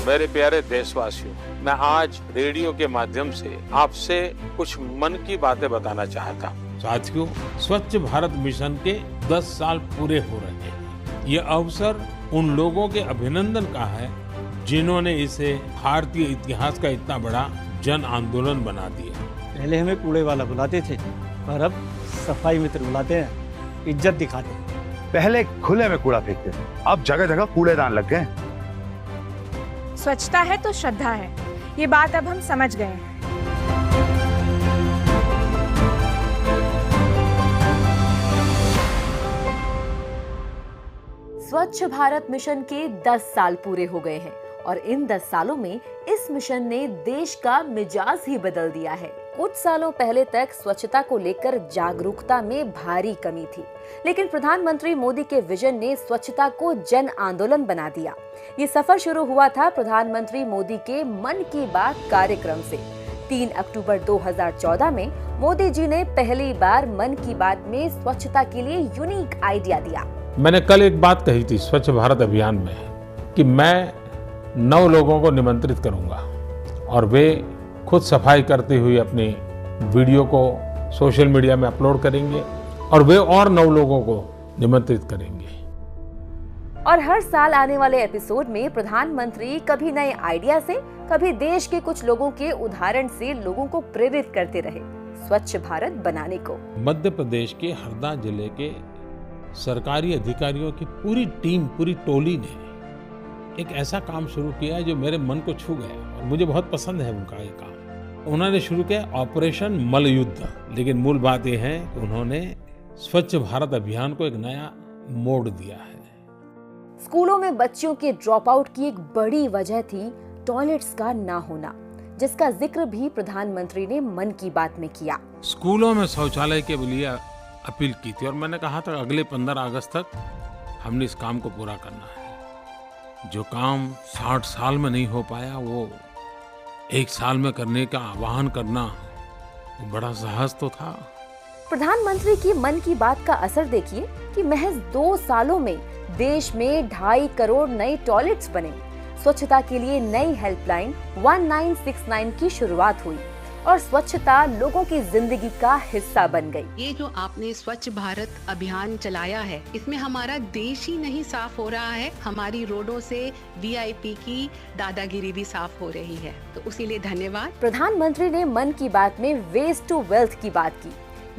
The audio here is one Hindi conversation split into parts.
मेरे प्यारे देशवासियों, मैं आज रेडियो के माध्यम से आपसे कुछ मन की बातें बताना चाहता हूँ। साथियों, स्वच्छ भारत मिशन के 10 साल पूरे हो रहे हैं। ये अवसर उन लोगों के अभिनंदन का है जिन्होंने इसे भारतीय इतिहास का इतना बड़ा जन आंदोलन बना दिया। पहले हमें कूड़े वाला बुलाते थे और अब सफाई मित्र बुलाते हैं, इज्जत दिखाते हैं। पहले खुले में कूड़ा फेंकते थे, अब जगह जगह कूड़ेदान लग गए। स्वच्छता है तो श्रद्धा है, ये बात अब हम समझ गए हैं। स्वच्छ भारत मिशन के 10 साल पूरे हो गए हैं और इन 10 सालों में इस मिशन ने देश का मिजाज ही बदल दिया है। कुछ सालों पहले तक स्वच्छता को लेकर जागरूकता में भारी कमी थी, लेकिन प्रधानमंत्री मोदी के विजन ने स्वच्छता को जन आंदोलन बना दिया। ये सफर शुरू हुआ था प्रधानमंत्री मोदी के मन की बात कार्यक्रम से। 3 अक्टूबर 2014 में मोदी जी ने पहली बार मन की बात में स्वच्छता के लिए यूनिक आइडिया दिया। मैंने कल एक बात कही थी स्वच्छ भारत अभियान में कि मैं 9 लोगों को निमंत्रित करूंगा और वे खुद सफाई करते हुए अपनी वीडियो को सोशल मीडिया में अपलोड करेंगे और वे और 9 लोगों को निमंत्रित करेंगे। और हर साल आने वाले एपिसोड में प्रधानमंत्री कभी नए आइडिया से, कभी देश के कुछ लोगों के उदाहरण से लोगों को प्रेरित करते रहे स्वच्छ भारत बनाने को। मध्य प्रदेश के हरदा जिले के सरकारी अधिकारियों की पूरी टीम, पूरी टोली ने एक ऐसा काम शुरू किया जो मेरे मन को छू गया और मुझे बहुत पसंद है उनका ये काम। उन्होंने शुरू किया ऑपरेशन मलयुद्ध, लेकिन मूल बात यह है कि उन्होंने स्वच्छ भारत अभियान को एक नया मोड़ दिया है। स्कूलों में बच्चियों के ड्रॉप आउट की एक बड़ी वजह थी टॉयलेट्स का ना होना, जिसका जिक्र भी प्रधानमंत्री ने मन की बात में किया। स्कूलों में शौचालय के लिए अपील की थी और मैंने कहा था अगले 15 अगस्त तक हमने इस काम को पूरा करना है। जो काम 60 साल में नहीं हो पाया वो 1 साल में करने का आह्वान करना बड़ा साहस तो था। प्रधानमंत्री की मन की बात का असर देखिए कि महज 2 सालों में देश में 2.5 करोड़ नए टॉयलेट्स बने। स्वच्छता के लिए नई हेल्पलाइन 1969 की शुरुआत हुई और स्वच्छता लोगों की जिंदगी का हिस्सा बन गई। ये जो आपने स्वच्छ भारत अभियान चलाया है, इसमें हमारा देश ही नहीं साफ हो रहा है, हमारी रोडों से वीआईपी की दादागिरी भी साफ हो रही है, तो उसी लिए धन्यवाद। प्रधानमंत्री ने मन की बात में वेस्ट टू वेल्थ की बात की,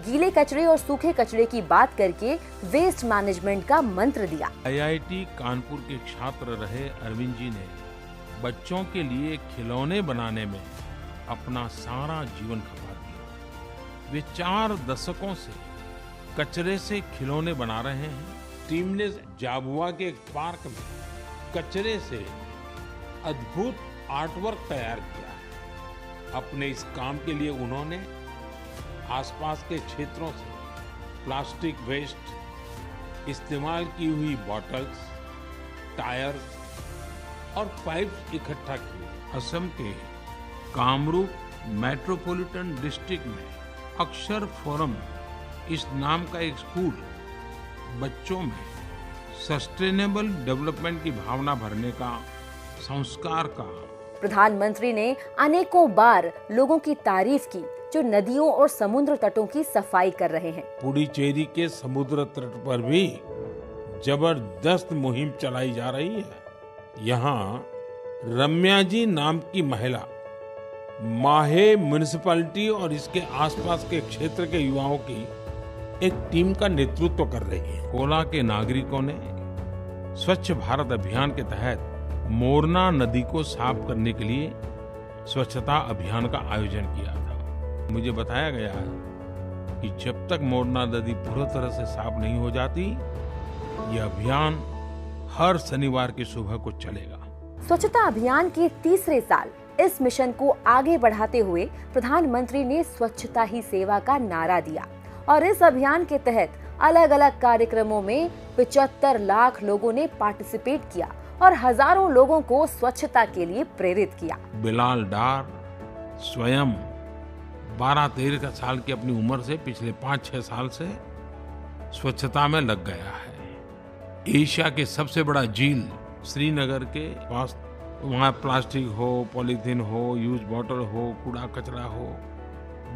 गीले कचरे और सूखे कचरे की बात करके वेस्ट मैनेजमेंट का मंत्र दिया। IIT कानपुर के छात्र रहे अरविंद जी ने बच्चों के लिए खिलौने बनाने में अपना सारा जीवन खपा दिया। वे 4 दशकों से कचरे से खिलौने बना रहे हैं। टीम ने झाबुआ के एक पार्क में कचरे से अद्भुत आर्टवर्क तैयार किया है। अपने इस काम के लिए उन्होंने आसपास के क्षेत्रों से प्लास्टिक वेस्ट, इस्तेमाल की हुई बॉटल्स, टायर्स और पाइप्स इकट्ठा किए। असम के कामरूप मेट्रोपॉलिटन डिस्ट्रिक्ट में अक्षर फोरम इस नाम का एक स्कूल बच्चों में सस्टेनेबल डेवलपमेंट की भावना भरने का, संस्कार का। प्रधानमंत्री ने अनेकों बार लोगों की तारीफ की जो नदियों और समुद्र तटों की सफाई कर रहे हैं। पुडुचेरी के समुद्र तट पर भी जबरदस्त मुहिम चलाई जा रही है। यहाँ रम्या जी नाम की महिला माहे म्युनिसिपैलिटी और इसके आसपास के क्षेत्र के युवाओं की एक टीम का नेतृत्व कर रही है। कोला के नागरिकों ने स्वच्छ भारत अभियान के तहत मोरना नदी को साफ करने के लिए स्वच्छता अभियान का आयोजन किया था। मुझे बताया गया है कि जब तक मोरना नदी पूरी तरह से साफ नहीं हो जाती, यह अभियान हर शनिवार की सुबह को चलेगा। स्वच्छता अभियान के तीसरे साल इस मिशन को आगे बढ़ाते हुए प्रधानमंत्री ने स्वच्छता ही सेवा का नारा दिया और इस अभियान के तहत अलग अलग कार्यक्रमों में 75 लाख लोगों ने पार्टिसिपेट किया और हजारों लोगों को स्वच्छता के लिए प्रेरित किया। बिलाल डार स्वयं 12-13 साल की अपनी उम्र से पिछले 5-6 साल से स्वच्छता में लग गया है। एशिया के सबसे बड़ा झील श्रीनगर के पास वहाँ प्लास्टिक हो, पॉलीथीन हो, यूज बॉटल हो, कूड़ा कचरा हो,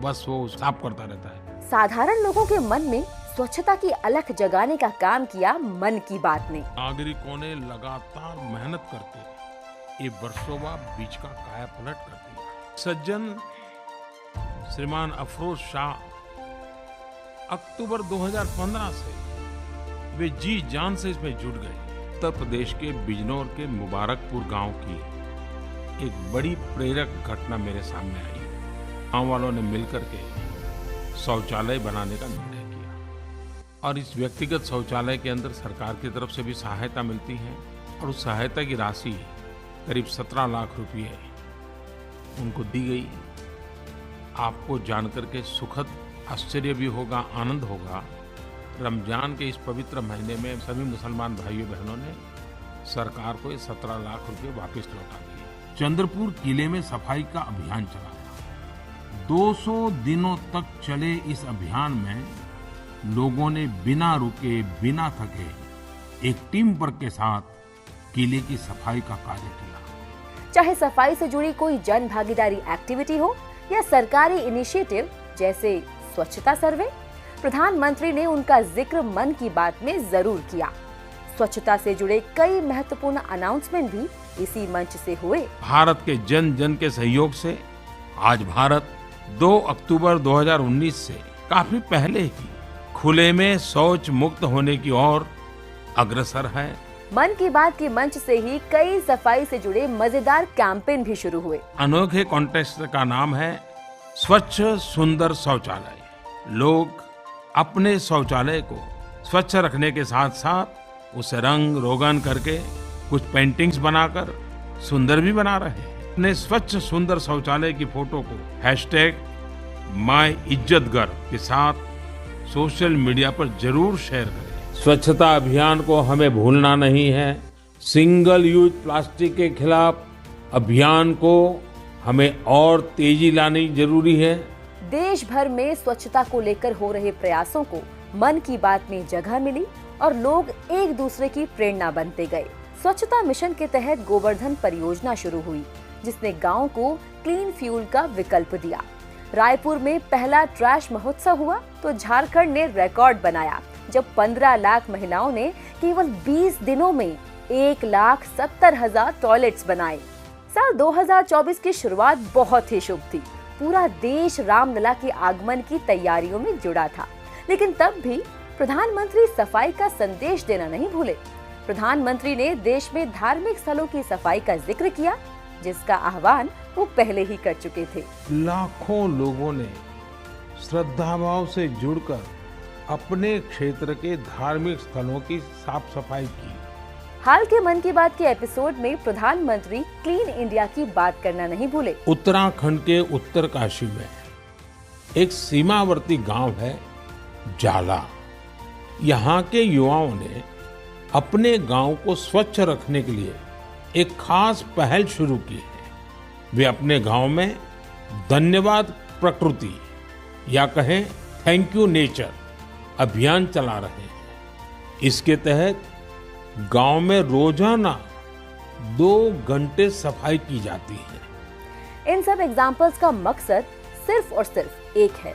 बस वो साफ करता रहता है। साधारण लोगों के मन में स्वच्छता की अलख जगाने का काम किया मन की बात ने। नागरिकों ने लगातार मेहनत करके ये वर्षों बीच का काया पलट कर दिया। सज्जन श्रीमान अफरोज शाह अक्टूबर 2015 से वे जी जान से इसमें जुट गए। उत्तर प्रदेश के बिजनौर के मुबारकपुर गांव की एक बड़ी प्रेरक घटना मेरे सामने आई। गांव वालों ने मिलकर के शौचालय बनाने का निर्णय किया और इस व्यक्तिगत शौचालय के अंदर सरकार की तरफ से भी सहायता मिलती है और उस सहायता की राशि करीब 17 लाख रुपए उनको दी गई। आपको जानकर के सुखद आश्चर्य भी होगा, आनंद होगा। रमजान के इस पवित्र महीने में सभी मुसलमान भाइयों बहनों ने सरकार को ये 17 लाख रुपए वापस लौटा दिए। चंद्रपुर किले में सफाई का अभियान चलाया। 200 दिनों तक चले इस अभियान में लोगों ने बिना रुके, बिना थके एक टीम वर्क के साथ किले की सफाई का कार्य किया। चाहे सफाई से जुड़ी कोई जन भागीदारी एक्टिविटी हो या सरकारी इनिशिएटिव जैसे स्वच्छता सर्वे, प्रधानमंत्री ने उनका जिक्र मन की बात में जरूर किया। स्वच्छता से जुड़े कई महत्वपूर्ण अनाउंसमेंट भी इसी मंच से हुए। भारत के जन जन के सहयोग से आज भारत 2 अक्टूबर 2019 से काफी पहले ही खुले में शौच मुक्त होने की ओर अग्रसर है। मन की बात के मंच से ही कई सफाई से जुड़े मजेदार कैंपेन भी शुरू हुए। अनोखे कॉन्टेस्ट का नाम है स्वच्छ सुंदर शौचालय। लोग अपने शौचालय को स्वच्छ रखने के साथ साथ उसे रंग रोगन करके कुछ पेंटिंग्स बनाकर सुंदर भी बना रहे हैं। अपने स्वच्छ सुंदर शौचालय की फोटो को #MyIzzatGhar के साथ सोशल मीडिया पर जरूर शेयर करें। स्वच्छता अभियान को हमें भूलना नहीं है। सिंगल यूज प्लास्टिक के खिलाफ अभियान को हमें और तेजी लानी जरूरी है। देश भर में स्वच्छता को लेकर हो रहे प्रयासों को मन की बात में जगह मिली और लोग एक दूसरे की प्रेरणा बनते गए। स्वच्छता मिशन के तहत गोवर्धन परियोजना शुरू हुई, जिसने गांव को क्लीन फ्यूल का विकल्प दिया। रायपुर में पहला ट्रैश महोत्सव हुआ तो झारखंड ने रिकॉर्ड बनाया, जब 15 लाख महिलाओं ने केवल 20 दिनों में 1,70,000 टॉयलेट्स बनाए। साल 2024 की शुरुआत बहुत ही शुभ थी। पूरा देश रामलला के आगमन की तैयारियों में जुड़ा था, लेकिन तब भी प्रधानमंत्री सफाई का संदेश देना नहीं भूले। प्रधानमंत्री ने देश में धार्मिक स्थलों की सफाई का जिक्र किया, जिसका आह्वान वो पहले ही कर चुके थे। लाखों लोगों ने श्रद्धाभाव से जुड़कर अपने क्षेत्र के धार्मिक स्थलों की साफ सफाई की। हाल के मन की बात के एपिसोड में प्रधानमंत्री क्लीन इंडिया की बात करना नहीं भूले। उत्तराखंड के उत्तरकाशी में एक सीमावर्ती गांव है जाला। यहाँ के युवाओं ने अपने गांव को स्वच्छ रखने के लिए एक खास पहल शुरू की है। वे अपने गांव में धन्यवाद प्रकृति या कहें थैंक यू नेचर अभियान चला रहे हैं। इसके तहत गांव में रोजाना 2 घंटे सफाई की जाती है। इन सब एग्जाम्पल्स का मकसद सिर्फ और सिर्फ एक है,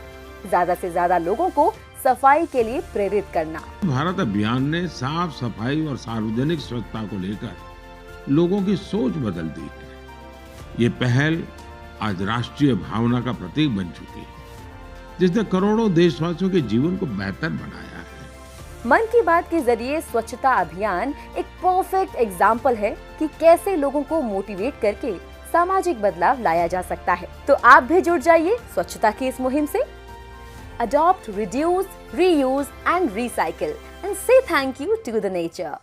ज्यादा से ज्यादा लोगों को सफाई के लिए प्रेरित करना। भारत अभियान ने साफ सफाई और सार्वजनिक स्वच्छता को लेकर लोगों की सोच बदल दी है। ये पहल आज राष्ट्रीय भावना का प्रतीक बन चुकी है, जिसने करोड़ों देशवासियों के जीवन को बेहतर बनाया है। मन की बात के जरिए स्वच्छता अभियान एक परफेक्ट एग्जाम्पल है कि कैसे लोगों को मोटिवेट करके सामाजिक बदलाव लाया जा सकता है। तो आप भी जुड़ जाइए स्वच्छता की इस मुहिम से। Adopt, reduce, reuse and recycle and say thank you to the nature.